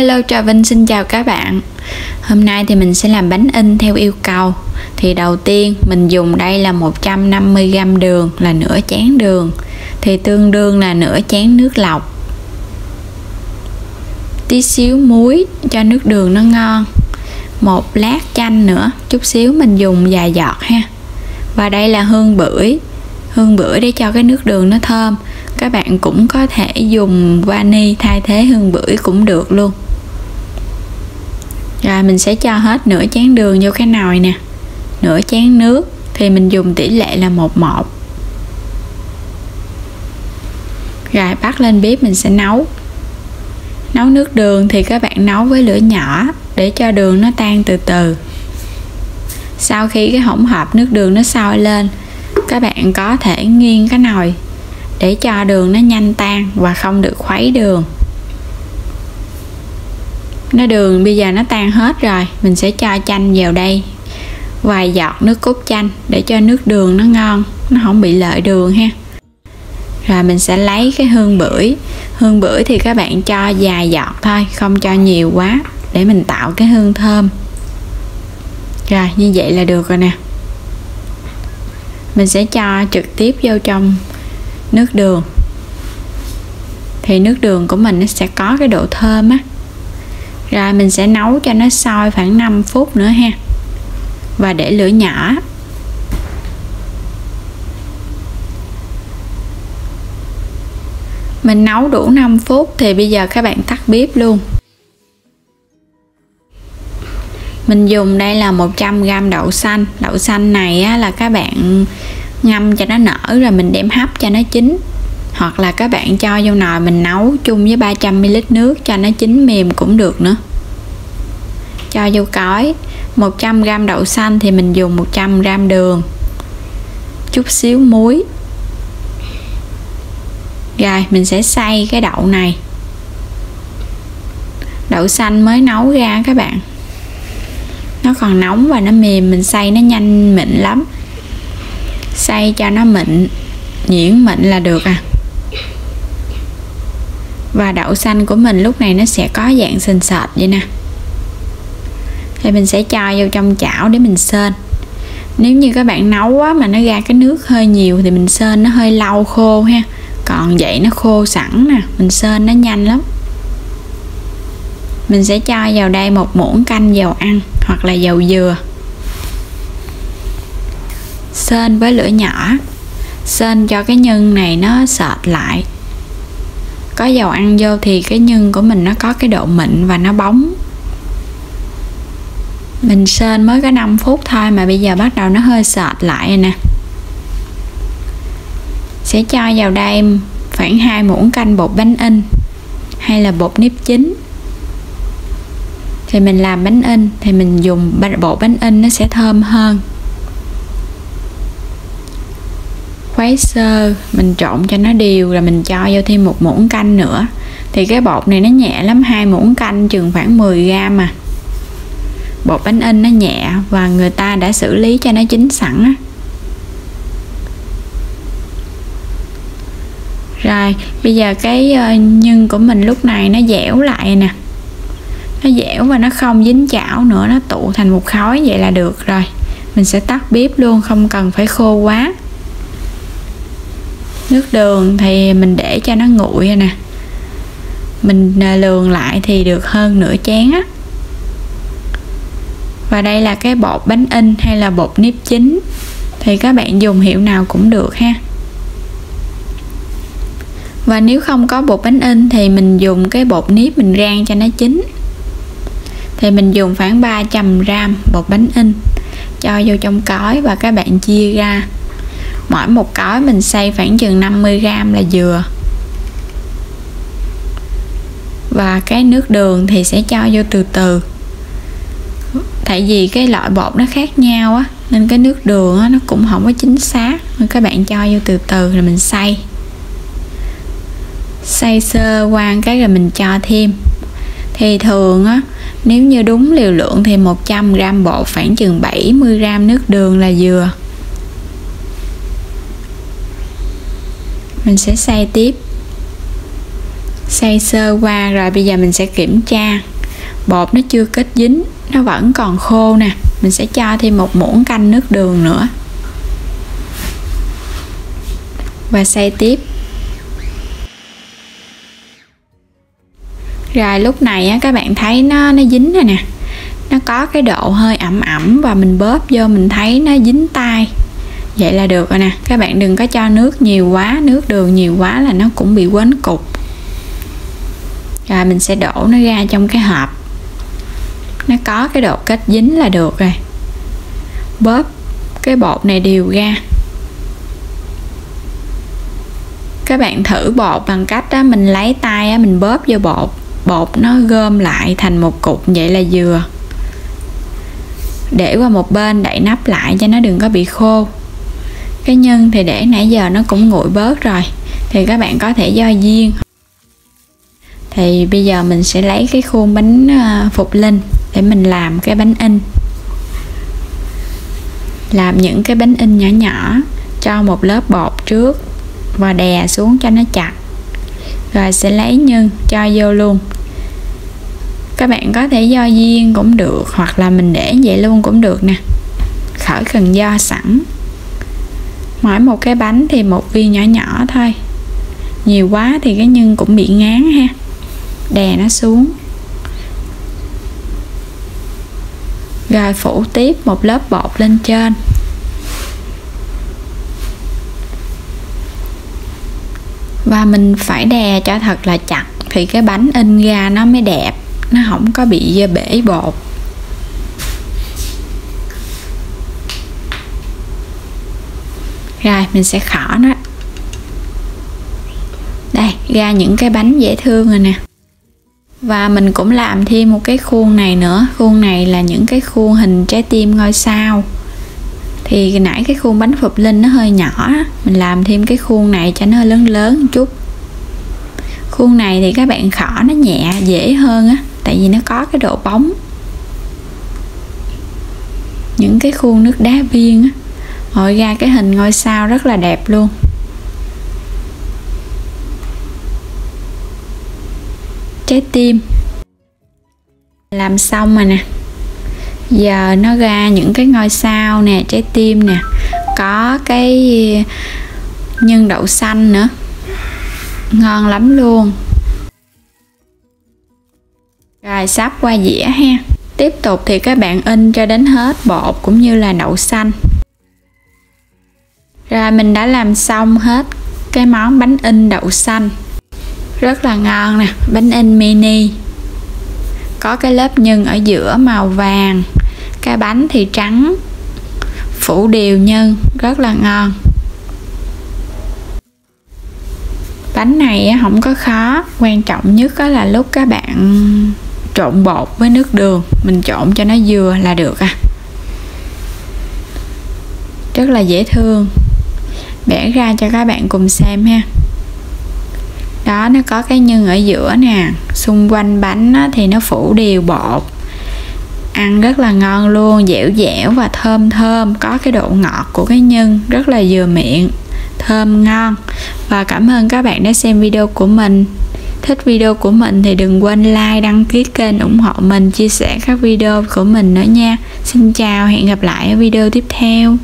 Hello, Trà Vinh xin chào các bạn. Hôm nay thì mình sẽ làm bánh in theo yêu cầu. Thì đầu tiên mình dùng đây là 150g đường, là nửa chén đường, thì tương đương là nửa chén nước lọc. Tí xíu muối cho nước đường nó ngon. Một lát chanh nữa, chút xíu mình dùng vài giọt ha. Và đây là hương bưởi để cho cái nước đường nó thơm. Các bạn cũng có thể dùng vani thay thế hương bưởi cũng được luôn. Rồi mình sẽ cho hết nửa chén đường vô cái nồi nè. Nửa chén nước thì mình dùng tỷ lệ là 1:1. Rồi bắt lên bếp mình sẽ nấu. Nấu nước đường thì các bạn nấu với lửa nhỏ để cho đường nó tan từ từ. Sau khi cái hỗn hợp nước đường nó sôi lên, các bạn có thể nghiêng cái nồi để cho đường nó nhanh tan và không được khuấy đường. Đường bây giờ nó tan hết rồi, mình sẽ cho chanh vào đây, vài giọt nước cốt chanh để cho nước đường nó ngon, nó không bị lợi đường ha. Rồi mình sẽ lấy cái hương bưởi thì các bạn cho vài giọt thôi, không cho nhiều quá để mình tạo cái hương thơm. Rồi như vậy là được rồi nè. Mình sẽ cho trực tiếp vô trong nước đường, thì nước đường của mình nó sẽ có cái độ thơm á. Rồi mình sẽ nấu cho nó sôi khoảng 5 phút nữa ha, và để lửa nhỏ. Mình nấu đủ 5 phút thì bây giờ các bạn tắt bếp luôn. Mình dùng đây là 100g đậu xanh. Đậu xanh này á, là các bạn ngâm cho nó nở rồi mình đem hấp cho nó chín, hoặc là các bạn cho vô nồi mình nấu chung với 300ml nước cho nó chín mềm cũng được nữa. Cho vô cói. 100g đậu xanh thì mình dùng 100g đường, chút xíu muối. Rồi mình sẽ xay cái đậu này. Đậu xanh mới nấu ra các bạn, nó còn nóng và nó mềm, mình xay nó nhanh mịn lắm. Xay cho nó mịn, nhuyễn mịn là được à. Và đậu xanh của mình lúc này nó sẽ có dạng sền sệt vậy nè. Thì mình sẽ cho vô trong chảo để mình sên. Nếu như các bạn nấu quá mà nó ra cái nước hơi nhiều thì mình sên nó hơi lâu khô ha. Còn vậy nó khô sẵn nè, mình sên nó nhanh lắm. Mình sẽ cho vào đây 1 muỗng canh dầu ăn hoặc là dầu dừa. Sên với lửa nhỏ, sên cho cái nhân này nó sệt lại. Có dầu ăn vô thì cái nhân của mình nó có cái độ mịn và nó bóng. Mình sên mới có 5 phút thôi mà bây giờ bắt đầu nó hơi sệt lại rồi nè. Sẽ cho vào đây khoảng 2 muỗng canh bột bánh in hay là bột nếp chín. Thì mình làm bánh in thì mình dùng bột bánh in nó sẽ thơm hơn. Khuấy sơ, mình trộn cho nó đều rồi mình cho vô thêm 1 muỗng canh nữa. Thì cái bột này nó nhẹ lắm, 2 muỗng canh chừng khoảng 10g à. Bột bánh in nó nhẹ và người ta đã xử lý cho nó chín sẵn á. Rồi bây giờ cái nhân của mình lúc này nó dẻo lại nè. Nó dẻo và nó không dính chảo nữa, nó tụ thành một khối vậy là được rồi. Mình sẽ tắt bếp luôn, không cần phải khô quá. Nước đường thì mình để cho nó nguội nè. Mình lường lại thì được hơn nửa chén á. Và đây là cái bột bánh in hay là bột nếp chín, thì các bạn dùng hiệu nào cũng được ha. Và nếu không có bột bánh in thì mình dùng cái bột nếp mình rang cho nó chín. Thì mình dùng khoảng 300g bột bánh in, cho vô trong cói và các bạn chia ra. Mỗi một cói mình xay khoảng chừng 50g là vừa. Và cái nước đường thì sẽ cho vô từ từ. Tại vì cái loại bột nó khác nhau á, nên cái nước đường á, nó cũng không có chính xác, nên các bạn cho vô từ từ rồi mình xay. Xay sơ qua cái rồi mình cho thêm. Thì thường á, nếu như đúng liều lượng thì 100g bột khoảng chừng 70g nước đường là vừa. Mình sẽ xay tiếp. Xay sơ qua rồi bây giờ mình sẽ kiểm tra bột nó chưa kết dính, nó vẫn còn khô nè. Mình sẽ cho thêm một muỗng canh nước đường nữa và xay tiếp. Rồi lúc này á, các bạn thấy nó dính rồi nè, nó có cái độ hơi ẩm ẩm và mình bóp vô mình thấy nó dính tay, vậy là được rồi nè. Các bạn đừng có cho nước nhiều quá, nước đường nhiều quá là nó cũng bị quánh cục. Rồi mình sẽ đổ nó ra trong cái hộp, nó có cái độ kết dính là được rồi. Bóp cái bột này đều ra. Các bạn thử bột bằng cách đó, mình lấy tay á, mình bóp vô bột, bột nó gom lại thành một cục, vậy là vừa. Để qua một bên, đậy nắp lại cho nó đừng có bị khô. Cái nhân thì để nãy giờ nó cũng nguội bớt rồi, thì các bạn có thể vo viên. Thì bây giờ mình sẽ lấy cái khuôn bánh Phục Linh để mình làm cái bánh in. Làm những cái bánh in nhỏ nhỏ, cho một lớp bột trước và đè xuống cho nó chặt. Rồi sẽ lấy nhân cho vô luôn. Các bạn có thể vo viên cũng được, hoặc là mình để vậy luôn cũng được nè, khỏi cần vo sẵn. Mỗi một cái bánh thì một viên nhỏ nhỏ thôi, nhiều quá thì cái nhân cũng bị ngán ha. Đè nó xuống. Rồi phủ tiếp một lớp bột lên trên. Và mình phải đè cho thật là chặt thì cái bánh in ra nó mới đẹp, nó không có bị bể bột. Rồi mình sẽ khỏ nó. Đây, ra những cái bánh dễ thương rồi nè. Và mình cũng làm thêm một cái khuôn này nữa. Khuôn này là những cái khuôn hình trái tim ngôi sao. Thì nãy cái khuôn bánh Phục Linh nó hơi nhỏ, mình làm thêm cái khuôn này cho nó lớn lớn một chút. Khuôn này thì các bạn khỏ nó nhẹ, dễ hơn á, tại vì nó có cái độ bóng. Những cái khuôn nước đá viên á, hội ra cái hình ngôi sao rất là đẹp luôn. Trái tim làm xong rồi nè. Giờ nó ra những cái ngôi sao nè, trái tim nè, có cái nhân đậu xanh nữa, ngon lắm luôn. Rồi sắp qua dĩa ha. Tiếp tục thì các bạn in cho đến hết bột cũng như là đậu xanh. Rồi mình đã làm xong hết cái món bánh in đậu xanh, rất là ngon nè. Bánh in mini, có cái lớp nhân ở giữa màu vàng, cái bánh thì trắng, phủ đều nhân, rất là ngon. Bánh này không có khó, quan trọng nhất là lúc các bạn trộn bột với nước đường, mình trộn cho nó vừa là được à. Rất là dễ thương. Bẻ ra cho các bạn cùng xem ha. Đó, nó có cái nhân ở giữa nè, xung quanh bánh thì nó phủ đều bột. Ăn rất là ngon luôn, dẻo dẻo và thơm thơm, có cái độ ngọt của cái nhân, rất là vừa miệng, thơm ngon. Và cảm ơn các bạn đã xem video của mình. Thích video của mình thì đừng quên like, đăng ký kênh ủng hộ mình, chia sẻ các video của mình nữa nha. Xin chào, hẹn gặp lại ở video tiếp theo.